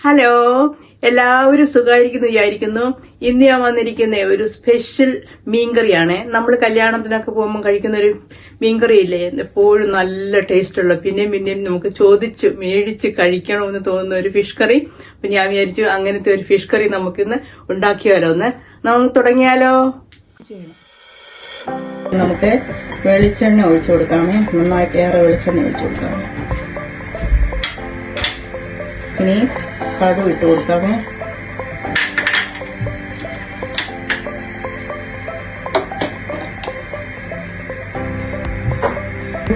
Hello, എല്ലാവരും സുഖമായിരിക്കുന്നു വിചാരിക്കുന്നു. ഇന്ന് ഞാൻ വന്നിരിക്കുന്ന ഒരു സ്പെഷ്യൽ മീൻകറിയാണ്. നമ്മൾ കല്യാണത്തിനൊക്കെ പോകുമ്പോൾ കഴിക്കുന്ന ഒരു മീൻകറി ഇല്ലേ, എപ്പോഴും നല്ല ടേസ്റ്റുള്ള, പിന്നെയും നമുക്ക് ചോദിച്ച് മേടിച്ച് കഴിക്കണമെന്ന് തോന്നുന്ന ഒരു ഫിഷ് കറി. അപ്പൊ ഞാൻ വിചാരിച്ചു അങ്ങനത്തെ ഒരു ഫിഷ് കറി നമുക്കിന്ന് ഉണ്ടാക്കിയാലോ. നമുക്ക് തുടങ്ങിയാലോ. നമുക്ക് വെളിച്ചെണ്ണ ഒഴിച്ചു കൊടുക്കാമേ. നന്നായിട്ട് ഏറെ വെളിച്ചെണ്ണ ഒഴിച്ചു കൊടുക്കാമേ. ഇനി കടുക് ഇട്ട് കൊടുക്കാമേ.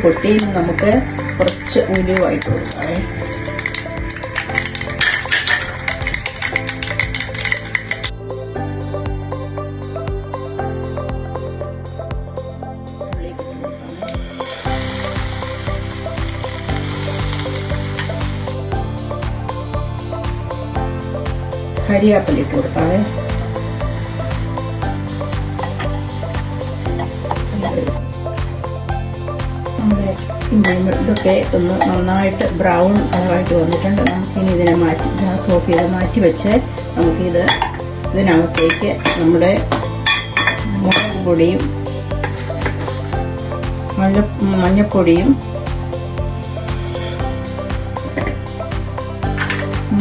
പൊട്ടി നമുക്ക് കുറച്ച് ഉലുവായിട്ട് കൊടുക്കാമേ. കരിയാപ്പില ഇട്ട് കൊടുക്കാവേ. ഇതൊക്കെ ഒന്ന് നന്നായിട്ട് ബ്രൗൺ കളറായിട്ട് വന്നിട്ടുണ്ട്. നമുക്കിനി ഇതിനെ ഗ്യാസ് ഓഫ് ചെയ്ത് മാറ്റി വെച്ച് ഇതിനകത്തേക്ക് നമ്മുടെ മുളക് പൊടിയും മഞ്ഞപ്പൊടിയും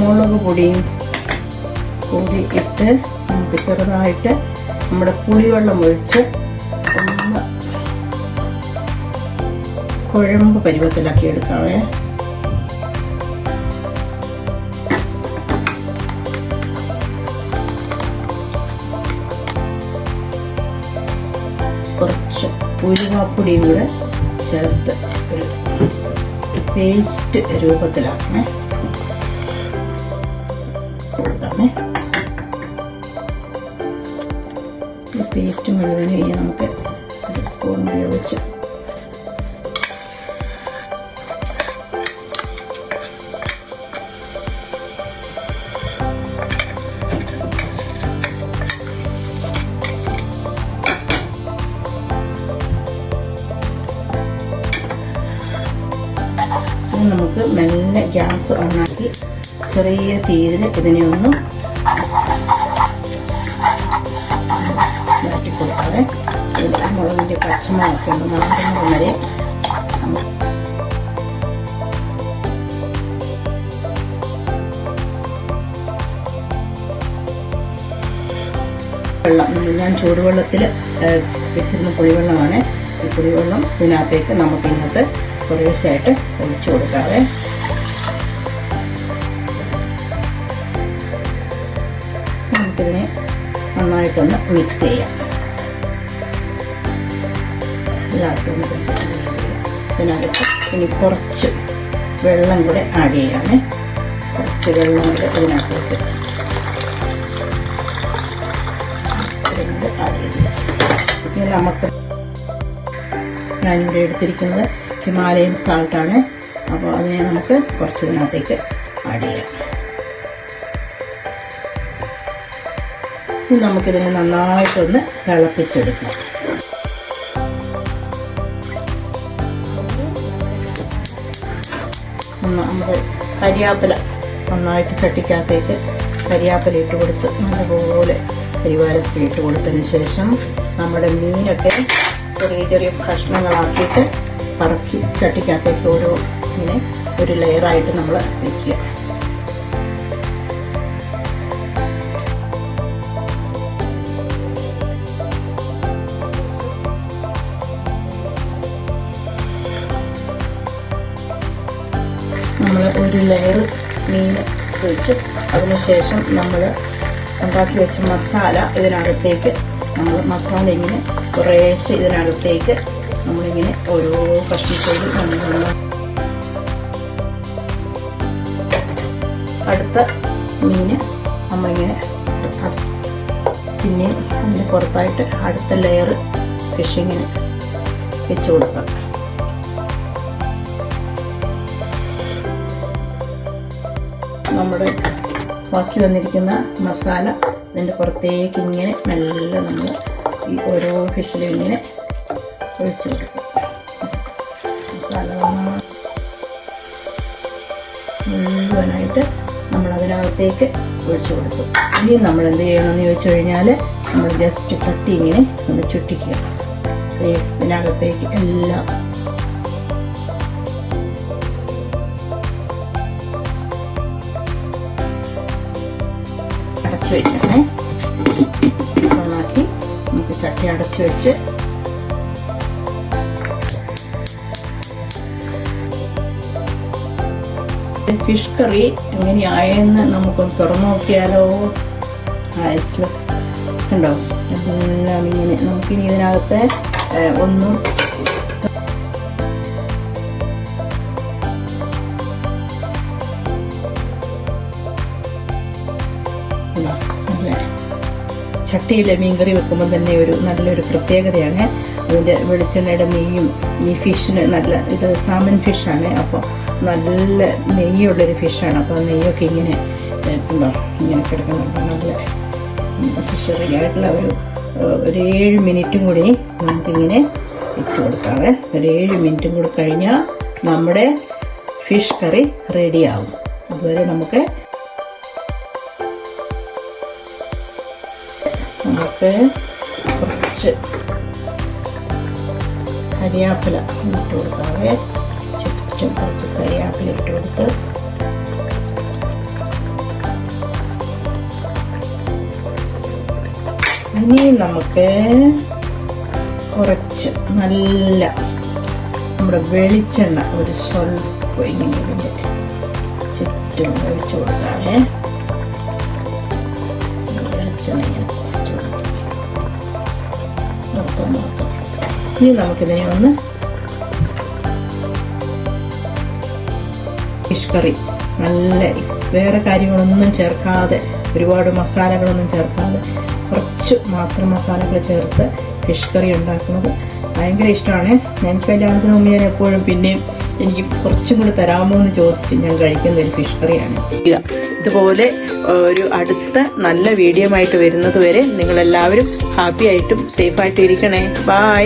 മുളക് പൊടിയും കൂടി ഇട്ട് നമുക്ക് ചെറുതായിട്ട് നമ്മുടെ പുളിവെള്ളം ഒഴിച്ച് ഒന്ന് കുഴമ്പ് പരുവത്തിലാക്കി എടുക്കാവേ. കുറച്ച് ഉലുവാപ്പൊടിയും കൂടെ ചേർത്ത് ഒരു പേസ്റ്റ് രൂപത്തിലാക്കണേ. കൊടുക്കാമേ. പേസ്റ്റ് മുഴുവനും ഇനി നമുക്ക് ഒരു സ്പൂൺ ഉപയോഗിച്ച് നമുക്ക് മെല്ലെ ഗ്യാസ് ഓണാക്കി ചെറിയ തീയിൽ ഇതിനെ ഒന്ന് മാറ്റിക്കൊടുക്കാതെ മുളകിൻ്റെ പച്ചമുളകൊക്കെ ഒന്ന് മാറുന്നത് വരെ വെള്ളം ഞാൻ ചൂടുവെള്ളത്തിൽ വെച്ചിരുന്ന പുളിവെള്ളമാണ്. ഈ പുളിവെള്ളം ഇതിനകത്തേക്ക് നമുക്ക് ഇന്നത്തെ കുറേശ്ശായിട്ട് ഒഴിച്ചു കൊടുക്കാതെ നമുക്കിതിനെ നന്നായിട്ടൊന്ന് മിക്സ് ചെയ്യാം. ഇതിനകത്ത് ഇനി കുറച്ച് വെള്ളം കൂടെ ആഡ് ചെയ്യാമേ. കുറച്ച് വെള്ളം കൂടെ ഇതിനകത്തേക്ക് ആഡ് ചെയ്ത് ഇനി നമുക്ക് ഞാനിവിടെ എടുത്തിരിക്കുന്നത് ഹിമാലയൻ സാൾട്ടാണ്. അപ്പോൾ അതിനെ നമുക്ക് കുറച്ച് ഇതിനകത്തേക്ക് ആഡ് ചെയ്യാം. നമുക്കിതിനെ നന്നായിട്ടൊന്ന് തിളപ്പിച്ചെടുക്കാം. നമ്മുടെ കരിയാപ്പില നന്നായിട്ട് ചട്ടിക്കകത്തേക്ക് കരിയാപ്പില ഇട്ട് കൊടുത്ത് നല്ലപോലെ കരിവാരത്തിൽ ഇട്ട് കൊടുത്തതിന് ശേഷം നമ്മുടെ മീനൊക്കെ ചെറിയ ചെറിയ കഷ്ണങ്ങളാക്കിയിട്ട് പറക്കി ചട്ടിക്കകത്തേക്ക് ഇങ്ങനെ ഒരു ലെയറായിട്ട് നമ്മൾ വയ്ക്കുക. നമ്മൾ ഒരു ലെയർ മീൻ വെച്ച് അതിനുശേഷം നമ്മൾ ഉണ്ടാക്കി വെച്ച മസാല ഇതിനകത്തേക്ക് മസാല ഇങ്ങനെ കുറേശ്ശെ ഇതിനകത്തേക്ക് നമ്മളിങ്ങനെ ഓരോ കഷ്ണം ചെയ്ത് അടുത്ത മീന് നമ്മളിങ്ങനെ പിന്നെയും അതിന് പുറത്തായിട്ട് അടുത്ത ലെയർ ഫിഷിങ്ങിന് വെച്ച് കൊടുക്കാം. നമ്മുടെ ബാക്കി വന്നിരിക്കുന്ന മസാല ഇതിൻ്റെ പുറത്തേക്ക് ഇങ്ങനെ മെല്ലെ നമ്മൾ ഈ ഓരോ ഫിഷിലും ഇങ്ങനെ ഒഴിച്ച് കൊടുക്കും. മസാല മുഴുവനായിട്ട് നമ്മൾ അതിനകത്തേക്ക് ഒഴിച്ചു കൊടുത്തു. ഇനി നമ്മൾ എന്ത് ചെയ്യണമെന്ന് ചോദിച്ചു കഴിഞ്ഞാൽ നമ്മൾ ജസ്റ്റ് ചട്ടി ഇങ്ങനെ ഒന്ന് ചുറ്റിക്കുക. ഇതിനകത്തേക്ക് എല്ലാം അടച്ചു വയ്ക്കണേ. ഓണാക്കി നമുക്ക് ചട്ടി അടച്ചു വെച്ച് ഫിഷ് കറി എങ്ങനെയായെന്ന് നമുക്കൊന്ന് തുറന്നു നോക്കിയാലോ. ഐസിൽ ഉണ്ടോ എല്ലാം ഇങ്ങനെ. നമുക്കിനി ഇതിനകത്ത് ഒന്നും ചട്ടിയിലെ മീൻകറി വെക്കുമ്പോൾ തന്നെ നല്ലൊരു പ്രത്യേകതയാണ്. അതിൻ്റെ വെളിച്ചെണ്ണയുടെ നെയ്യും ഈ ഫിഷിന് ഇത് സാമൻ ഫിഷാണ്. അപ്പോൾ നല്ല നെയ്യുള്ളൊരു ഫിഷാണ്. അപ്പോൾ നെയ്യൊക്കെ ഇങ്ങനെ ഉണ്ടോ ഇങ്ങനെ കിടക്കുന്നുണ്ട്. നല്ല ഫിഷറിയായിട്ടുള്ള ഒരു 7 മിനിറ്റും കൂടി നമുക്കിങ്ങനെ വെച്ച് കൊടുക്കാവേ. ഒരു 7 മിനിറ്റും കൂടി കഴിഞ്ഞാൽ നമ്മുടെ ഫിഷ് കറി റെഡിയാവും. അതുവരെ നമുക്ക് കുറച്ച് കരിയാപ്പില ഇട്ട് കൊടുക്കാവേ. ചുറ്റും കുറച്ച് കരിയാപ്പില ഇട്ട് കൊടുത്ത് ഇനി നമുക്ക് കുറച്ച് നല്ല നമ്മുടെ വെളിച്ചെണ്ണ ഒരു സ്വല്പം ഇങ്ങനെ ഇതിൻ്റെ ചുറ്റും ഒഴിച്ച് കൊടുക്കാവേ. വെളിച്ചെണ്ണ ഇങ്ങനെ നോക്കാം. ഇനി നമുക്കിതിനെ ഒന്ന് ഫിഷ് കറി നല്ല വേറെ കാര്യങ്ങളൊന്നും ചേർക്കാതെ, ഒരുപാട് മസാലകളൊന്നും ചേർക്കാതെ കുറച്ച് മാത്രം മസാലകൾ ചേർത്ത് ഫിഷ് കറി ഉണ്ടാക്കുന്നത് ഭയങ്കര ഇഷ്ടമാണ്. ഞാൻ കല്യാണത്തിന് മുമ്പ് ഞാൻ എപ്പോഴും പിന്നെയും എനിക്ക് കുറച്ചും കൂടി തരാമോ എന്ന് ചോദിച്ച് ഞാൻ കഴിക്കുന്ന ഒരു ഫിഷ് കറിയാണ്. ഇതുപോലെ ഒരു അടുത്ത നല്ല വീഡിയോ ആയിട്ട് വരുന്നത് വരെ നിങ്ങളെല്ലാവരും ഹാപ്പി ആയിട്ടും സേഫായിട്ടും ഇരിക്കണേ. ബൈ.